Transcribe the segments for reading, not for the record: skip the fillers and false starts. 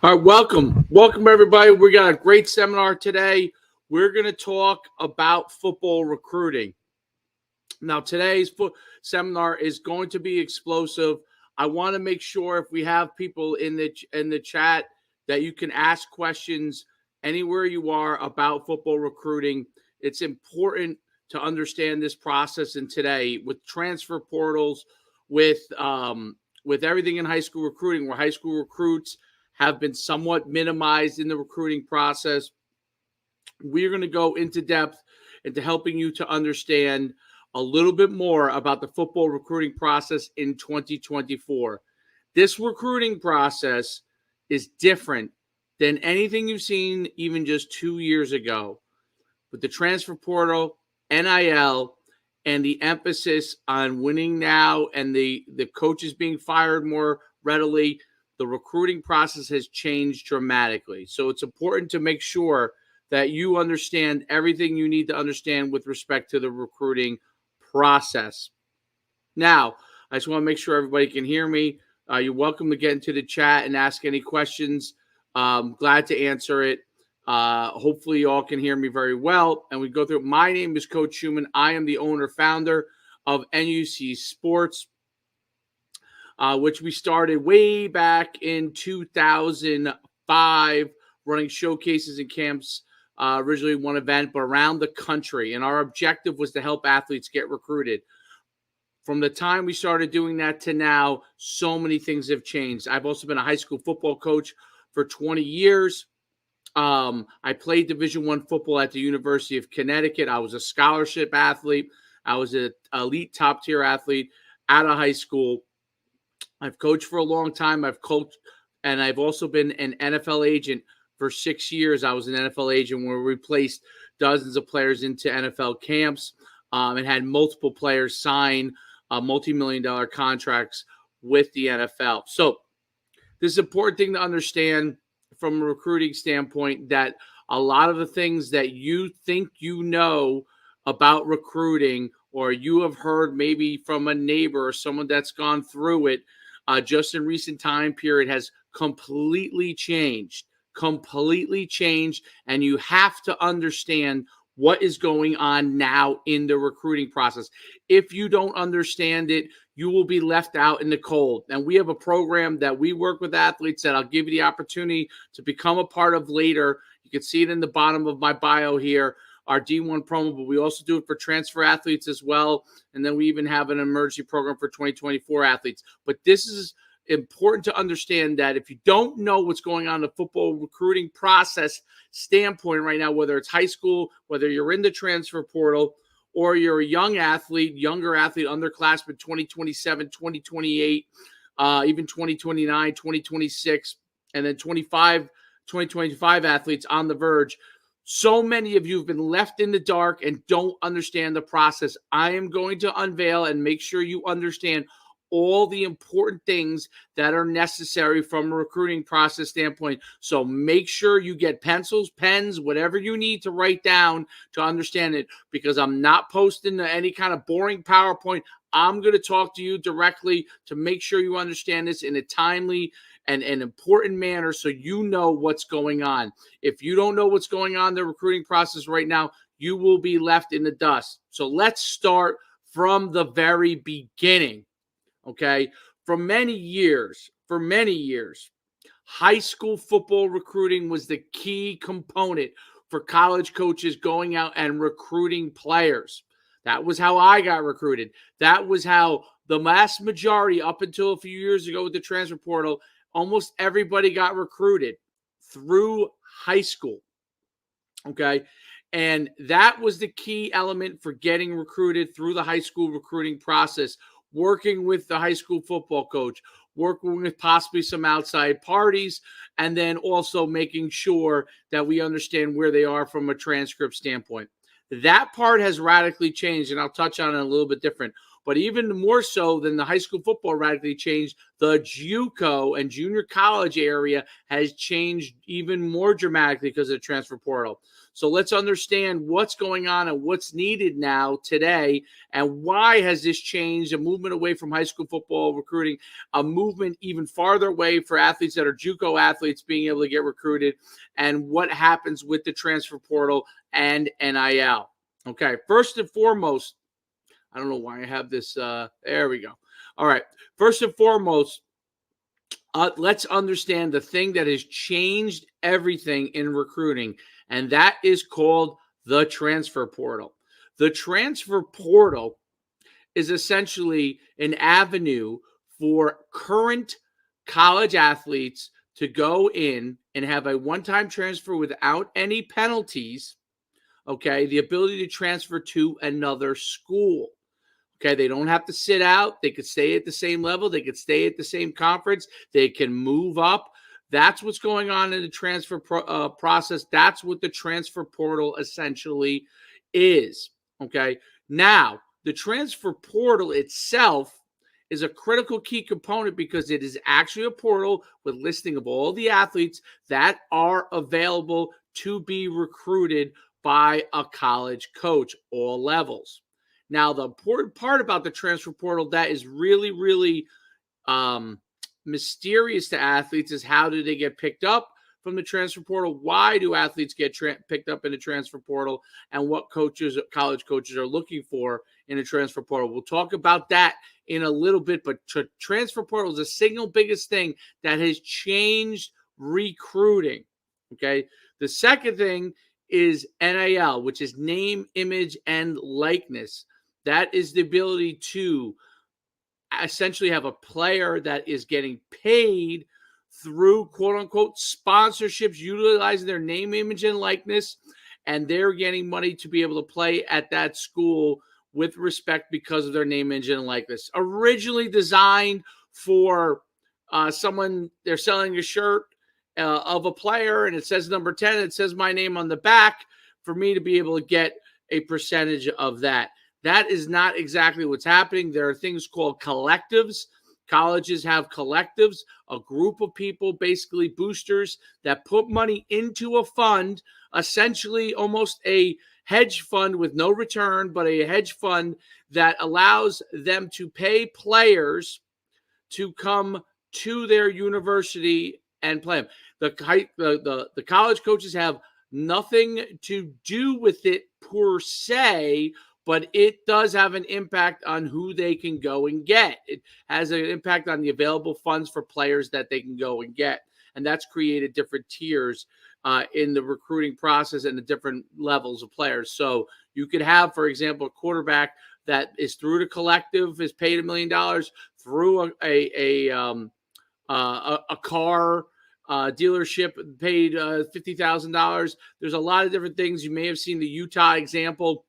All right, welcome everybody. We got a great seminar today. We're going to talk about football recruiting. Now, today's seminar is going to be explosive. I want to make sure if we have people in the chat that you can ask questions anywhere you are about football recruiting. It's important to understand this process. And today, with transfer portals, with everything in high school recruiting, where high school recruits have been somewhat minimized in the recruiting process, we're going to go into depth into helping you to understand a little bit more about the football recruiting process in 2024. This recruiting process is different than anything you've seen even just 2 years ago. With the transfer portal, NIL, and the emphasis on winning now and the coaches being fired more readily, the recruiting process has changed dramatically. So it's important to make sure that you understand everything you need to understand with respect to the recruiting process. Now, I just want to make sure everybody can hear me. You're welcome to get into the chat and ask any questions. Glad to answer it. Hopefully you all can hear me very well. And we go through. My name is Coach Schuman. I am the owner, founder of NUC Sports, which we started way back in 2005, running showcases and camps, originally one event, but around the country. And our objective was to help athletes get recruited. From the time we started doing that to now, so many things have changed. I've also been a high school football coach for 20 years. I played Division I football at the University of Connecticut. I was a scholarship athlete. I was an elite top-tier athlete out of high school. I've coached for a long time. I've coached, and I've also been an NFL agent for 6 years. I was an NFL agent where we placed dozens of players into NFL camps and had multiple players sign multi-million-dollar contracts with the NFL. So this is an important thing to understand from a recruiting standpoint, that a lot of the things that you think you know about recruiting, or you have heard maybe from a neighbor or someone that's gone through it, just in recent time period, has completely changed, and you have to understand what is going on now in the recruiting process. If you don't understand it, you will be left out in the cold. And we have a program that we work with athletes that I'll give you the opportunity to become a part of later. You can see it in the bottom of my bio here, our D1 promo, but we also do it for transfer athletes as well. And then we even have an emergency program for 2024 athletes. But this is important to understand, that if you don't know what's going on in the football recruiting process standpoint right now, whether it's high school, whether you're in the transfer portal, or you're a younger athlete, underclassmen 2027, 2028, even 2029, 2026, and then 2025 athletes on the verge. So many of you have been left in the dark and don't understand the process. I am going to unveil and make sure you understand all the important things that are necessary from a recruiting process standpoint. So make sure you get pencils, pens, whatever you need to write down to understand it, because I'm not posting any kind of boring PowerPoint. I'm going to talk to you directly to make sure you understand this in a timely and an important manner, so you know what's going on. If you don't know what's going on in the recruiting process right now, you will be left in the dust. So let's start from the very beginning. Okay, for many years, high school football recruiting was the key component for college coaches going out and recruiting players. That was how I got recruited. That was how the vast majority, up until a few years ago with the transfer portal, almost everybody got recruited through high school. Okay, and that was the key element for getting recruited through the high school recruiting process. Working with the high school football coach, working with possibly some outside parties, and then also making sure that we understand where they are from a transcript standpoint. That part has radically changed, and I'll touch on it a little bit different. But even more so than the high school football radically changed, the JUCO and junior college area has changed even more dramatically because of the transfer portal. So let's understand what's going on and what's needed now today, and why has this changed a movement away from high school football recruiting, a movement even farther away for athletes that are JUCO athletes being able to get recruited, and what happens with the transfer portal and NIL. Okay, first and foremost, I don't know why I have this. There we go. All right, first and foremost, let's understand the thing that has changed everything in recruiting, and that is called the transfer portal. The transfer portal is essentially an avenue for current college athletes to go in and have a one-time transfer without any penalties, okay? The ability to transfer to another school. Okay, they don't have to sit out. They could stay at the same level. They could stay at the same conference. They can move up. That's what's going on in the transfer process. That's what the transfer portal essentially is. Okay, now the transfer portal itself is a critical key component because it is actually a portal with listing of all the athletes that are available to be recruited by a college coach, all levels. Now, the important part about the transfer portal that is really, really mysterious to athletes is how do they get picked up from the transfer portal? Why do athletes get picked up in the transfer portal? And what college coaches are looking for in a transfer portal? We'll talk about that in a little bit, but transfer portal is the single biggest thing that has changed recruiting, okay? The second thing is NIL, which is name, image, and likeness. That is the ability to essentially have a player that is getting paid through quote-unquote sponsorships, utilizing their name, image, and likeness, and they're getting money to be able to play at that school with respect because of their name, image, and likeness. Originally designed for someone, they're selling a shirt of a player, and it says number 10, it says my name on the back, for me to be able to get a percentage of that. That is not exactly what's happening. There are things called collectives. Colleges have collectives, a group of people, basically boosters, that put money into a fund, essentially almost a hedge fund with no return, but a hedge fund that allows them to pay players to come to their university and play them. The college coaches have nothing to do with it per se, but it does have an impact on who they can go and get. It has an impact on the available funds for players that they can go and get. And that's created different tiers in the recruiting process and the different levels of players. So you could have, for example, a quarterback that is through the collective, is paid $1 million, through a car dealership paid $50,000. There's a lot of different things. You may have seen the Utah example,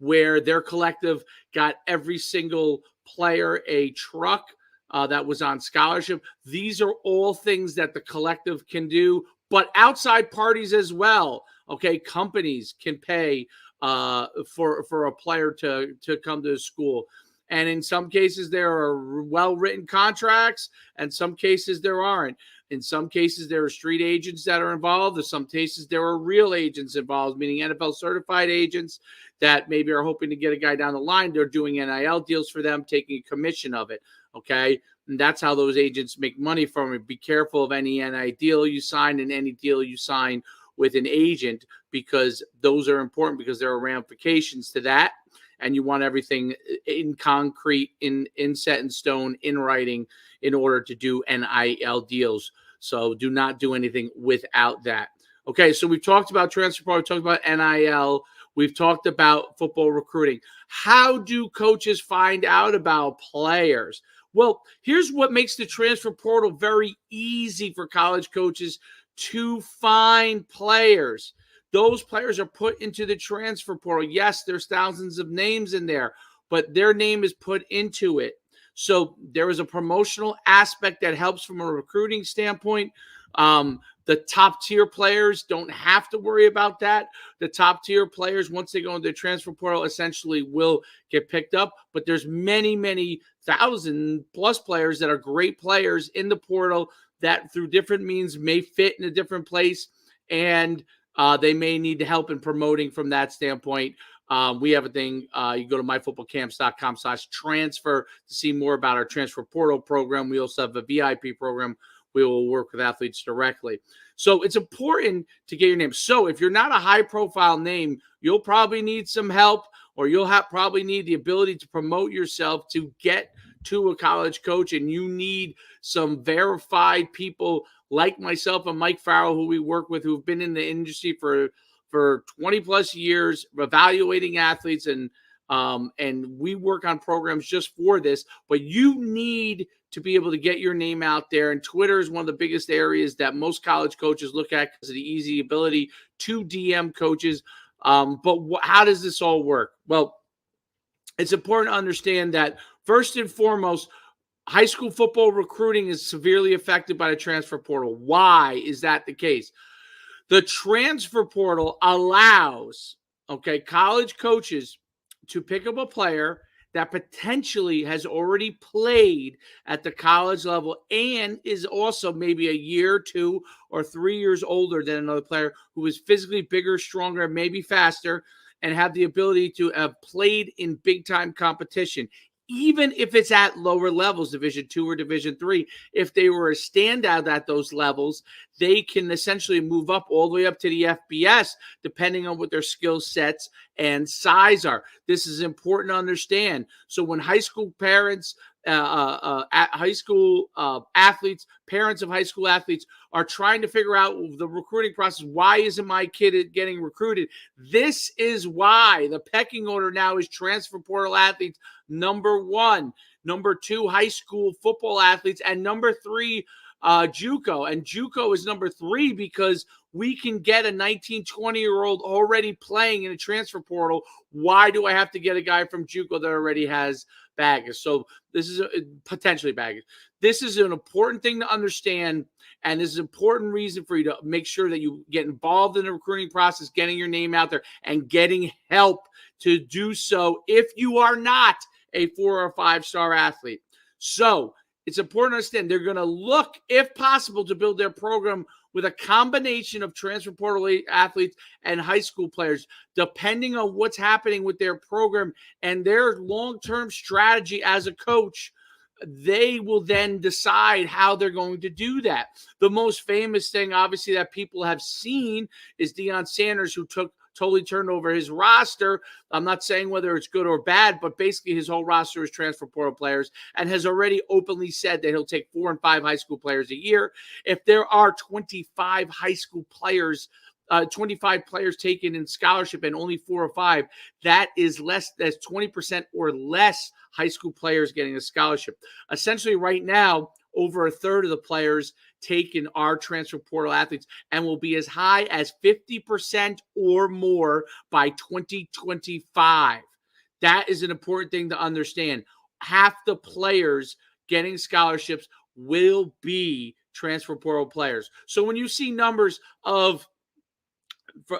where their collective got every single player a truck that was on scholarship. These are all things that the collective can do, but outside parties as well. Okay, companies can pay for a player to come to the school. And in some cases, there are well-written contracts, and some cases there aren't. In some cases, there are street agents that are involved. In some cases, there are real agents involved, meaning NFL-certified agents that maybe are hoping to get a guy down the line. They're doing NIL deals for them, taking a commission of it, okay? And that's how those agents make money from it. Be careful of any NIL deal you sign and any deal you sign with an agent, because those are important, because there are ramifications to that. And you want everything in concrete, in set in stone, in writing, in order to do NIL deals. So do not do anything without that. Okay, so we've talked about transfer portal, we've talked about NIL, we've talked about football recruiting. How do coaches find out about players? Well, here's what makes the transfer portal very easy for college coaches to find players. Those players are put into the transfer portal. Yes, there's thousands of names in there, but their name is put into it. So there is a promotional aspect that helps from a recruiting standpoint. The The top tier players don't have to worry about that. The top tier players, once they go into the transfer portal, essentially will get picked up. But there's many, many 1,000+ players that are great players in the portal that through different means may fit in a different place, and they may need help in promoting from that standpoint. We have a thing. You go to myfootballcamps.com/transfer to see more about our transfer portal program. We also have a VIP program. We will work with athletes directly. So it's important to get your name. So if you're not a high-profile name, you'll probably need some help, or you'll probably need the ability to promote yourself to get to a college coach, and you need some verified people like myself and Mike Farrell, who we work with, who've been in the industry for 20+ years, evaluating athletes, and we work on programs just for this. But you need to be able to get your name out there, and Twitter is one of the biggest areas that most college coaches look at because of the easy ability to DM coaches. But how does this all work? Well, it's important to understand that first and foremost, high school football recruiting is severely affected by the transfer portal. Why is that the case? The transfer portal allows, college coaches to pick up a player that potentially has already played at the college level and is also maybe a year, 2 or 3 years older than another player who is physically bigger, stronger, maybe faster, and have the ability to have played in big-time competition. Even if it's at lower levels, Division II or Division III, if they were a standout at those levels, they can essentially move up all the way up to the FBS, depending on what their skill sets and size are. This is important to understand. So when high school parents, parents of high school athletes are trying to figure out the recruiting process, why isn't my kid getting recruited? This is why the pecking order now is transfer portal athletes, number 1, number 2, high school football athletes, and number 3, JUCO. And JUCO is number 3 because we can get a 19, 20-year-old already playing in a transfer portal. Why do I have to get a guy from JUCO that already has baggage? So this is potentially baggage. This is an important thing to understand, and this is an important reason for you to make sure that you get involved in the recruiting process, getting your name out there, and getting help to do so if you are not a 4 or 5-star athlete. So it's important to understand they're going to look, if possible, to build their program with a combination of transfer portal athletes and high school players, depending on what's happening with their program and their long-term strategy as a coach. They will then decide how they're going to do that. The most famous thing, obviously, that people have seen is Deion Sanders, who totally turned over his roster. I'm not saying whether it's good or bad, but basically his whole roster is transfer portal players, and has already openly said that he'll take 4 and 5 high school players a year. If there are 25 high school players, 25 players taken in scholarship and only 4 or 5, that is less. That's 20% or less high school players getting a scholarship. Essentially right now, over a third of the players taken are transfer portal athletes, and will be as high as 50% or more by 2025. That is an important thing to understand. Half the players getting scholarships will be transfer portal players. So when you see numbers of,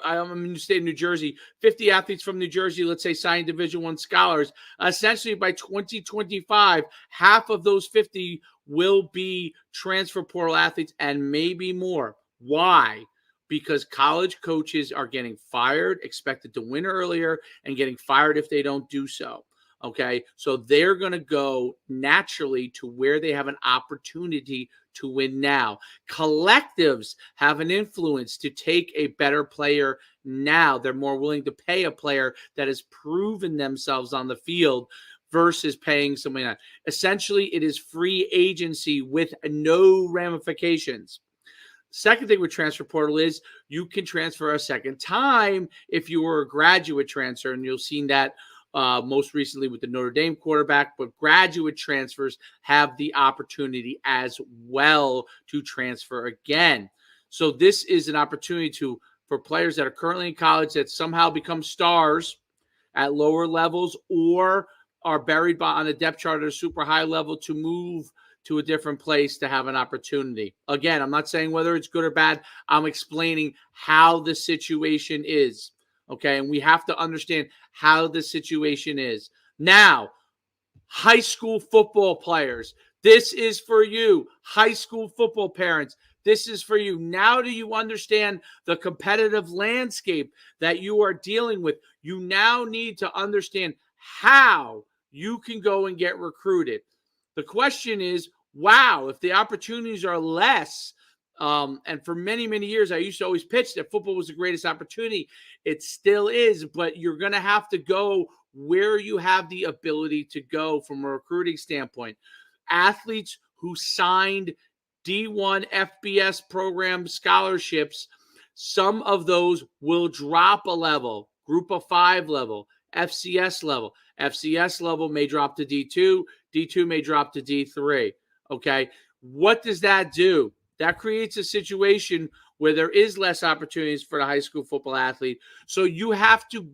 I'm in the state of New Jersey, 50 athletes from New Jersey, let's say, signed Division I scholars, essentially by 2025, half of those 50 will be transfer portal athletes and maybe more. Why? Because college coaches are getting fired, expected to win earlier, and getting fired if they don't do so. Okay, so they're going to go naturally to where they have an opportunity to win now. Collectives have an influence to take a better player now. They're more willing to pay a player that has proven themselves on the field versus paying somebody else. Essentially, it is free agency with no ramifications. Second thing with transfer portal is you can transfer a second time if you were a graduate transfer, and you've seen that most recently with the Notre Dame quarterback, but graduate transfers have the opportunity as well to transfer again. So this is an opportunity for players that are currently in college that somehow become stars at lower levels or are buried on a depth chart at a super high level to move to a different place to have an opportunity. Again, I'm not saying whether it's good or bad. I'm explaining how the situation is. Okay. And we have to understand how the situation is. Now, high school football players, this is for you. High school football parents, this is for you. Now, do you understand the competitive landscape that you are dealing with? You now need to understand how you can go and get recruited. The question is, wow, if the opportunities are less, and for many, many years, I used to always pitch that football was the greatest opportunity. It still is, but you're going to have to go where you have the ability to go from a recruiting standpoint. Athletes who signed D1 FBS program scholarships, some of those will drop a level, group of 5 level, FCS level. FCS level may drop to D2. D2 may drop to D3. Okay. What does that do? That creates a situation where there is less opportunities for the high school football athlete. So you have to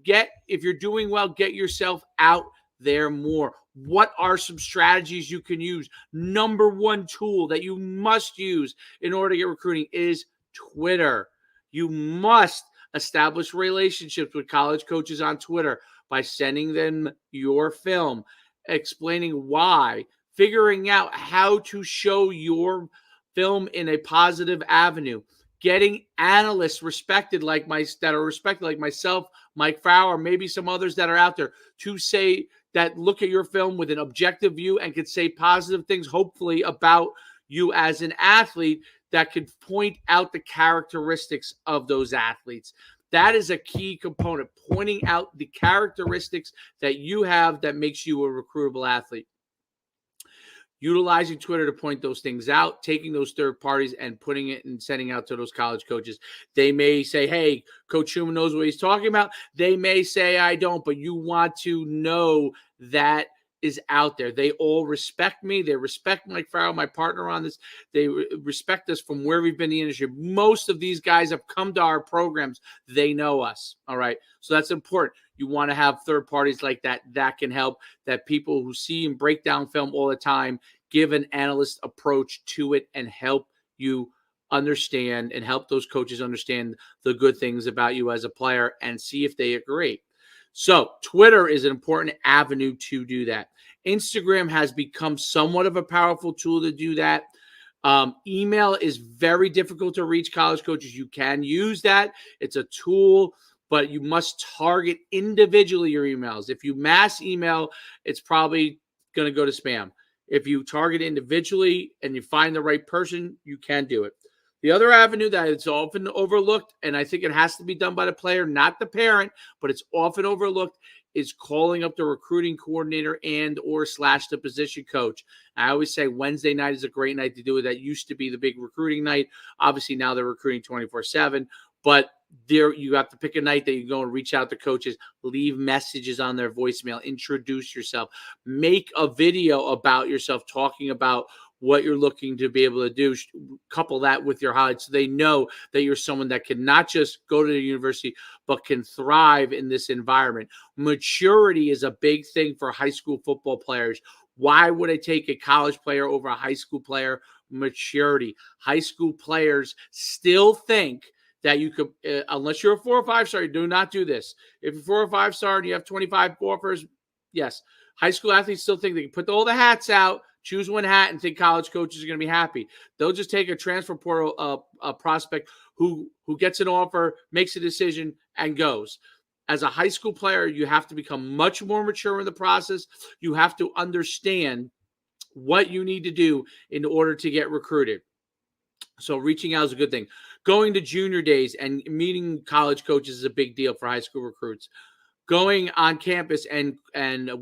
if you're doing well, get yourself out there more. What are some strategies you can use? Number one tool that you must use in order to get recruiting is Twitter. You must establish relationships with college coaches on Twitter by sending them your film, explaining why, figuring out how to show your film in a positive avenue, getting analysts respected like myself, Mike Fowler, maybe some others that are out there to say that look at your film with an objective view and could say positive things, hopefully, about you as an athlete that could point out the characteristics of those athletes. That is a key component, pointing out the characteristics that you have that makes you a recruitable athlete. Utilizing Twitter to point those things out, taking those third parties and putting it and sending out to those college coaches. They may say, hey, Coach Schuman knows what he's talking about. They may say, I don't, but you want to know that is out there. They all respect me. They respect Mike Farrell, my partner on this. They respect us from where we've been in the industry. Most of these guys have come to our programs. They know us. All right. So that's important. You want to have third parties like that can help, that people who see and break down film all the time give an analyst approach to it and help you understand and help those coaches understand the good things about you as a player and see if they agree. So Twitter is an important avenue to do that. Instagram has become somewhat of a powerful tool to do that. Email is very difficult to reach college coaches. You can use that. It's a tool, but you must target individually your emails. If you mass email, it's probably going to go to spam. If you target individually and you find the right person, you can do it. The other avenue that is often overlooked, and I think it has to be done by the player, not the parent, but it's often overlooked, is calling up the recruiting coordinator and or / the position coach. I always say Wednesday night is a great night to do it. That used to be the big recruiting night. Obviously, now they're recruiting 24/7, but there you have to pick a night that you go and reach out to coaches, leave messages on their voicemail, introduce yourself, make a video about yourself, talking about what you're looking to be able to do, couple that with your highlights so they know that you're someone that can not just go to the university, but can thrive in this environment. Maturity is a big thing for high school football players. Why would I take a college player over a high school player? Maturity. High school players still think that you could, unless you're a 4 or 5 star, do not do this. If you're 4 or 5 star and you have 25 offers, yes. High school athletes still think they can put all the hats out, choose one hat, and think college coaches are going to be happy. They'll just take a transfer portal prospect who gets an offer, makes a decision, and goes. As a high school player, you have to become much more mature in the process. You have to understand what you need to do in order to get recruited. So reaching out is a good thing. Going to junior days and meeting college coaches is a big deal for high school recruits. Going on campus and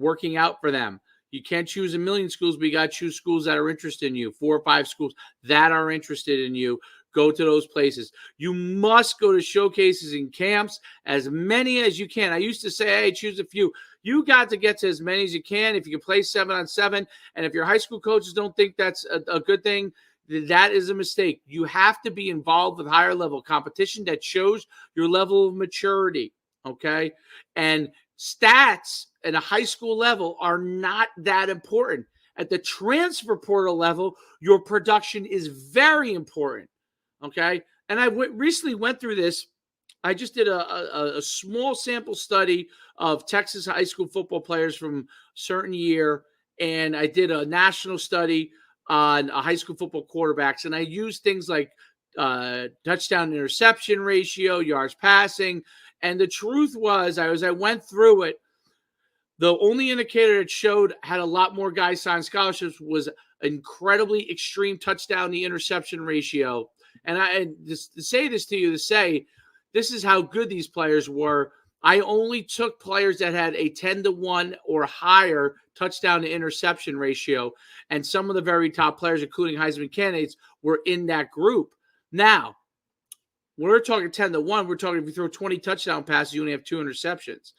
working out for them. You can't choose a million schools, but you got to choose schools that are interested in you. 4 or 5 schools that are interested in you. Go to those places. You must go to showcases and camps, as many as you can. I used to say, hey, choose a few. You got to get to as many as you can. If you can play 7-on-7, and if your high school coaches don't think that's a good thing, that is a mistake. You have to be involved with higher level competition that shows your level of maturity, okay? And stats at a high school level are not that important. At the transfer portal level, your production is very important, okay? And I recently went through this. I just did a small sample study of Texas high school football players from a certain year, and I did a national study on high school football quarterbacks, and I used things like touchdown interception ratio, yards passing, and the truth was, as I went through it, the only indicator it showed had a lot more guys sign scholarships was incredibly extreme touchdown to interception ratio. And to say this to you, to say this is how good these players were, I only took players that had a 10-1 or higher touchdown to interception ratio. And some of the very top players, including Heisman candidates, were in that group. Now, we're talking 10-1. We're talking if you throw 20 touchdown passes, you only have 2 interceptions.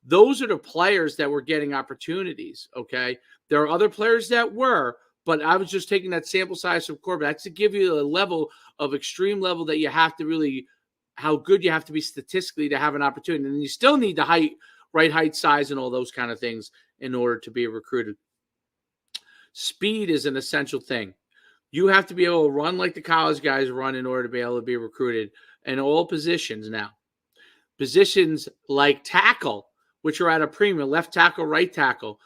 Those are the players that were getting opportunities, okay? There are other players that were, but I was just taking that sample size from quarterbacks to give you a level of extreme level that you have to really, how good you have to be statistically to have an opportunity. And you still need the height, right height, size, and all those kind of things in order to be recruited. Speed is an essential thing. You have to be able to run like the college guys run in order to be able to be recruited in all positions now. Positions like tackle, which are at a premium, left tackle, right tackle.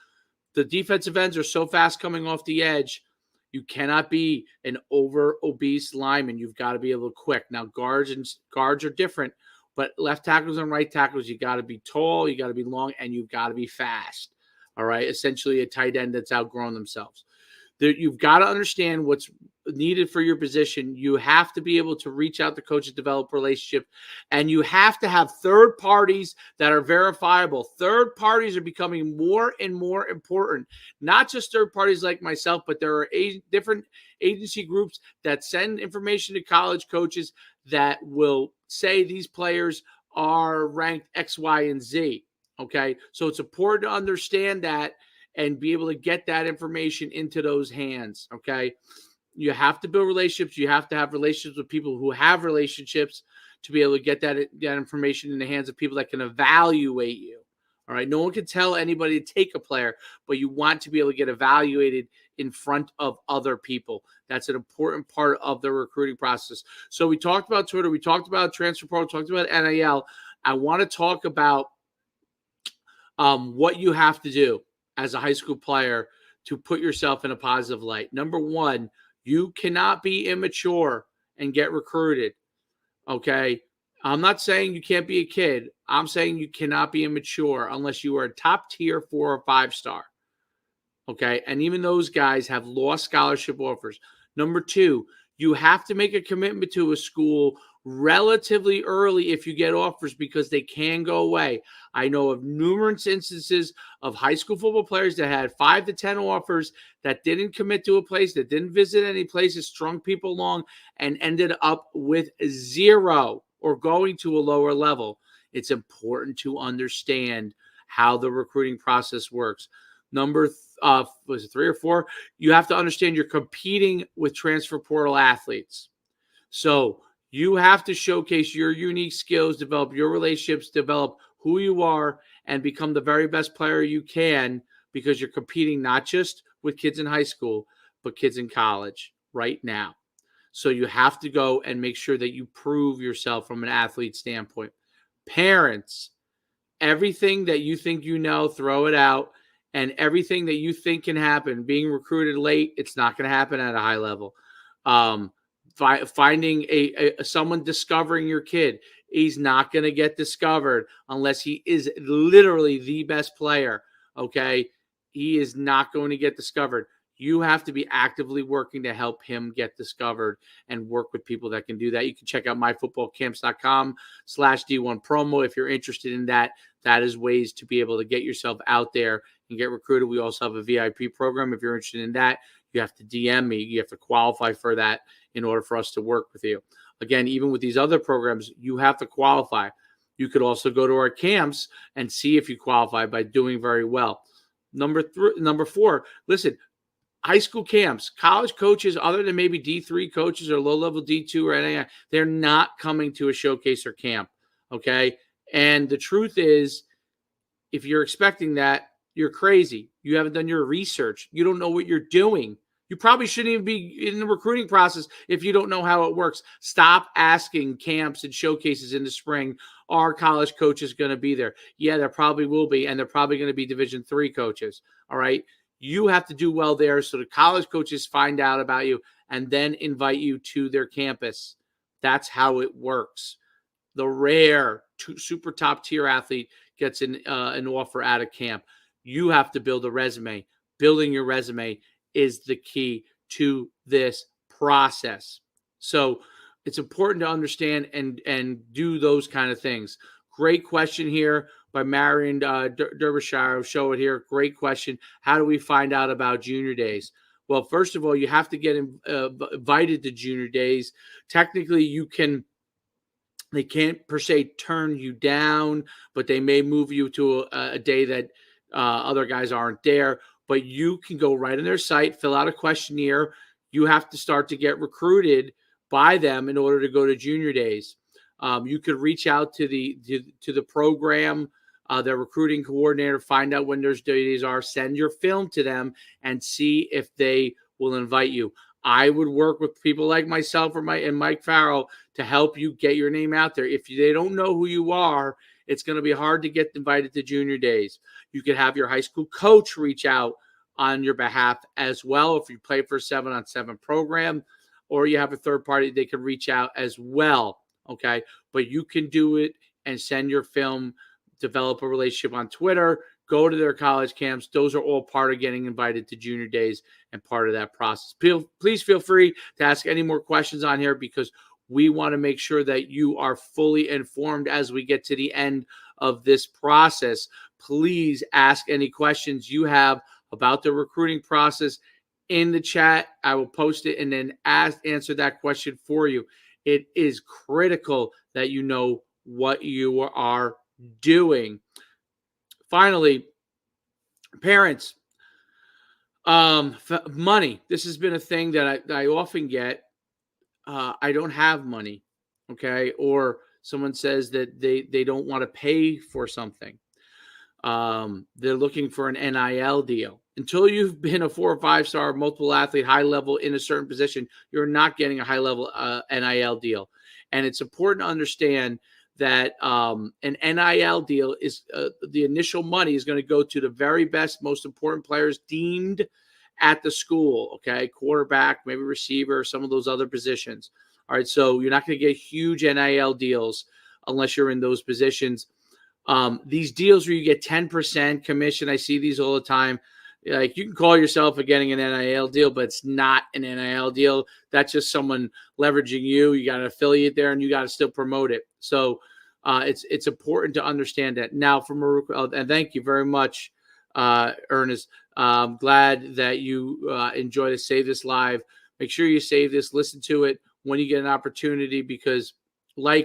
The defensive ends are so fast coming off the edge. You cannot be an over obese lineman. You've got to be able to quick. Now, guards are different, but left tackles and right tackles, you got to be tall, you got to be long, and you've got to be fast. All right, essentially a tight end that's outgrown themselves. You've got to understand what's needed for your position. You have to be able to reach out to coaches, develop relationship, and you have to have third parties that are verifiable. Third parties are becoming more and more important. Not just third parties like myself, but there are different agency groups that send information to college coaches that will say these players are ranked X, Y, and Z. Okay, so it's important to understand that and be able to get that information into those hands, okay? You have to build relationships. You have to have relationships with people who have relationships to be able to get that information in the hands of people that can evaluate you, all right? No one can tell anybody to take a player, but you want to be able to get evaluated in front of other people. That's an important part of the recruiting process. So we talked about Twitter. We talked about transfer portal. Talked about NIL. I want to talk about what you have to do as a high school player to put yourself in a positive light. Number one, you cannot be immature and get recruited, okay? I'm not saying you can't be a kid. I'm saying you cannot be immature unless you are a top tier 4 or 5 star, okay? And even those guys have lost scholarship offers. Number two, you have to make a commitment to a school relatively early if you get offers because they can go away. I know of numerous instances of high school football players that had 5 to 10 offers that didn't commit to a place, that didn't visit any places, strung people along, and ended up with 0 or going to a lower level. It's important to understand how the recruiting process works. Number was it 3 or 4? You have to understand you're competing with transfer portal athletes. So you have to showcase your unique skills, develop your relationships, develop who you are, and become the very best player you can because you're competing not just with kids in high school, but kids in college right now. So you have to go and make sure that you prove yourself from an athlete standpoint. Parents, everything that you think you know, throw it out. And everything that you think can happen, being recruited late, it's not going to happen at a high level. Finding someone discovering your kid, he's not going to get discovered unless he is literally the best player, okay? He is not going to get discovered. You have to be actively working to help him get discovered and work with people that can do that. You can check out myfootballcamps.com/D1 promo if you're interested in that. That is ways to be able to get yourself out there and get recruited. We also have a VIP program. If you're interested in that, you have to DM me. You have to qualify for that in order for us to work with you. Again, even with these other programs, you have to qualify. You could also go to our camps and see if you qualify by doing very well. Number 4, listen, high school camps, college coaches, other than maybe D3 coaches or low-level D2 or NAI, they're not coming to a showcase or camp, okay? And the truth is, if you're expecting that, you're crazy You haven't done your research. You don't know what you're doing. You probably shouldn't even be in the recruiting process if you don't know how it works. Stop asking camps and showcases in the spring, are college coaches going to be there? Yeah, there probably will be, and they're probably going to be Division III coaches. All right. You have to do well there so the college coaches find out about you and then invite you to their campus. That's how it works. The rare super top tier athlete gets an offer out of camp. You have to build a resume. Building your resume is the key to this process. So it's important to understand and do those kind of things. Great question here by Marion Derbyshire. I'll show it here. Great question. How do we find out about junior days? Well, first of all, you have to get invited to junior days. Technically, they can't per se turn you down, but they may move you to a day that other guys aren't there. But you can go right on their site, fill out a questionnaire. You have to start to get recruited by them in order to go to junior days. You could reach out to the program, their recruiting coordinator, find out when those days are, send your film to them, and see if they will invite you. I would work with people like myself and Mike Farrell to help you get your name out there. If they don't know who you are, it's going to be hard to get invited to junior days. You could have your high school coach reach out on your behalf as well. If you play for a 7-on-7 program, or you have a third party, they can reach out as well. Okay. But you can do it and send your film, develop a relationship on Twitter, go to their college camps. Those are all part of getting invited to junior days and part of that process. Please feel free to ask any more questions on here, because we want to make sure that you are fully informed as we get to the end of this process. Please ask any questions you have about the recruiting process in the chat. I will post it and then answer that question for you. It is critical that you know what you are doing. Finally, parents, money. This has been a thing that I often get. I don't have money, okay? Or someone says that they don't want to pay for something. They're looking for an NIL deal. Until you've been a 4 or 5-star multiple athlete, high level in a certain position, you're not getting a high level NIL deal. And it's important to understand that an NIL deal is the initial money is going to go to the very best, most important players deemed at the school, okay? Quarterback, maybe receiver, some of those other positions. All right, so you're not going to get huge NIL deals unless you're in those positions. These deals where you get 10% commission, I see these all the time. Like, you can call yourself getting an NIL deal, but it's not an NIL deal. That's just someone leveraging you. You got an affiliate there, and you got to still promote it. So it's important to understand that. Now, and thank you very much, Ernest. I'm glad that you enjoy to save this live. Make sure you save this, listen to it when you get an opportunity, because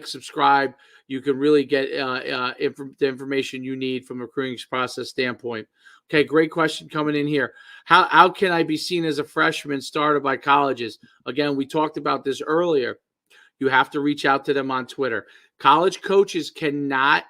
subscribe, you can really get the information you need from a recruiting process standpoint. Okay, great question coming in here. How can I be seen as a freshman started by colleges? Again, we talked about this earlier. You have to reach out to them on Twitter. College coaches cannot,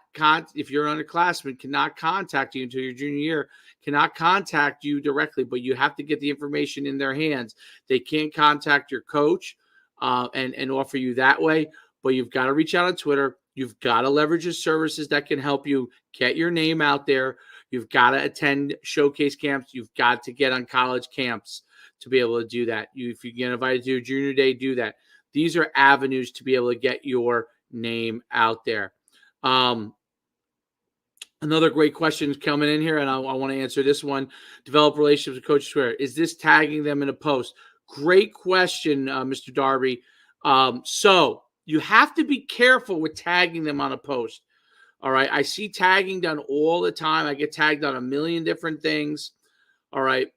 if you're an underclassman, cannot contact you until your junior year, cannot contact you directly, but you have to get the information in their hands. They can't contact your coach and offer you that way, but you've got to reach out on Twitter. You've got to leverage the services that can help you get your name out there. You've got to attend showcase camps. You've got to get on college camps to be able to do that. If you get invited to your junior day, do that. These are avenues to be able to get your name out there. Another great question is coming in here, and I want to answer this one. Develop relationships with Coach Square. Is this tagging them in a post? Great question, Mr. Darby. So you have to be careful with tagging them on a post. All right. I see tagging done all the time. I get tagged on a million different things. All right.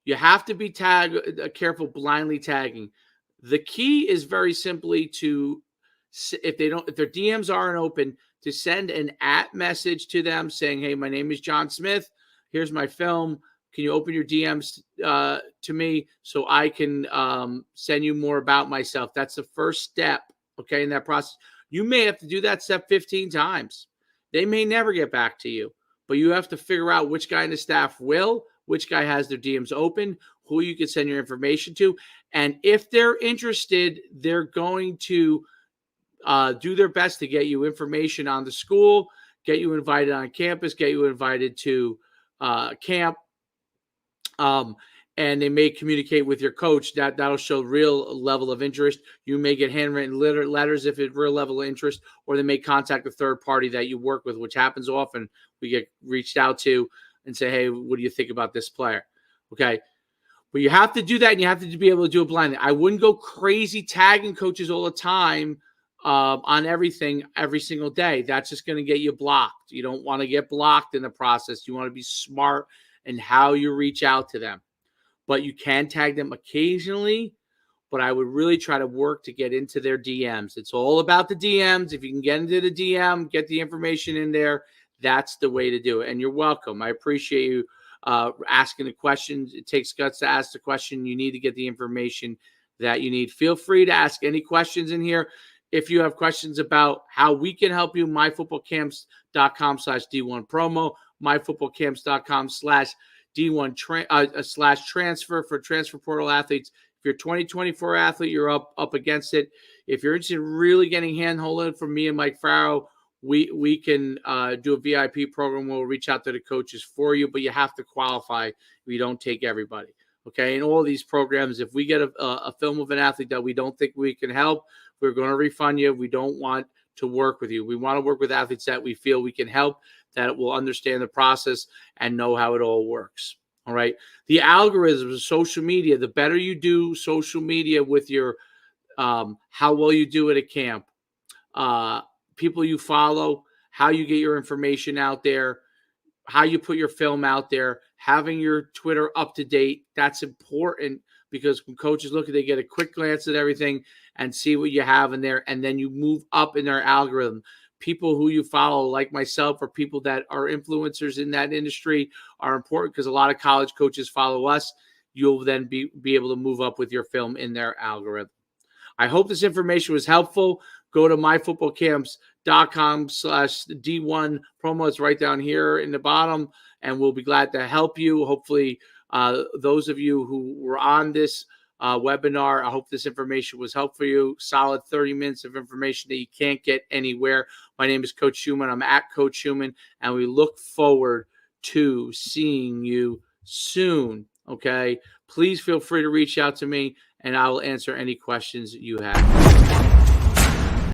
You have to be careful blindly tagging. The key is very simply to, if their DMs aren't open, to send an @ message to them saying, hey, my name is John Smith. Here's my film. Can you open your DMs to me so I can send you more about myself? That's the first step, okay, in that process. You may have to do that step 15 times. They may never get back to you, but you have to figure out which guy in the staff will, which guy has their DMs open, who you can send your information to. And if they're interested, they're going to do their best to get you information on the school, get you invited on campus, get you invited to camp. And they may communicate with your coach. That'll show real level of interest. You may get handwritten letters if it's real level of interest, or they may contact a third party that you work with, which happens often. We get reached out to and say, hey, what do you think about this player? Okay. But you have to do that, and you have to be able to do it blindly. I wouldn't go crazy tagging coaches all the time on everything every single day. That's just going to get you blocked. You don't want to get blocked in the process. You want to be smart in how you reach out to them. But you can tag them occasionally, but I would really try to work to get into their DMs. It's all about the DMs. If you can get into the DM, get the information in there, that's the way to do it. And you're welcome. I appreciate you asking the questions. It takes guts to ask the question. You need to get the information that you need. Feel free to ask any questions in here. If you have questions about how we can help you, myfootballcamps.com/D1 promo, myfootballcamps.com/D1 /transfer for transfer portal athletes. If you're a 2024 athlete, you're up against it. If you're interested in really getting hand-holding from me and Mike Farrow, we can do a VIP program where we'll reach out to the coaches for you, but you have to qualify. We don't take everybody. Okay, in all these programs, if we get a film of an athlete that we don't think we can help, we're going to refund you. We don't want to work with you. We want to work with athletes that we feel we can help, that will understand the process and know how it all works. All right. The algorithms of social media, the better you do social media with your how well you do it at camp, people you follow, how you get your information out there, how you put your film out there, having your Twitter up to date. That's important, because when coaches look at it, they get a quick glance at everything and see what you have in there, and then you move up in their algorithm. People who you follow, like myself, or people that are influencers in that industry, are important, because a lot of college coaches follow us. You'll then be able to move up with your film in their algorithm. I hope this information was helpful. Go to myfootballcamps.com/D1 promo. It's right down here in the bottom, and we'll be glad to help you. Hopefully, those of you who were on this webinar, I hope this information was helpful for you. Solid 30 minutes of information that you can't get anywhere. My name is Coach Schuman. I'm at Coach Schuman, and we look forward to seeing you soon. Okay, please feel free to reach out to me, and I will answer any questions you have.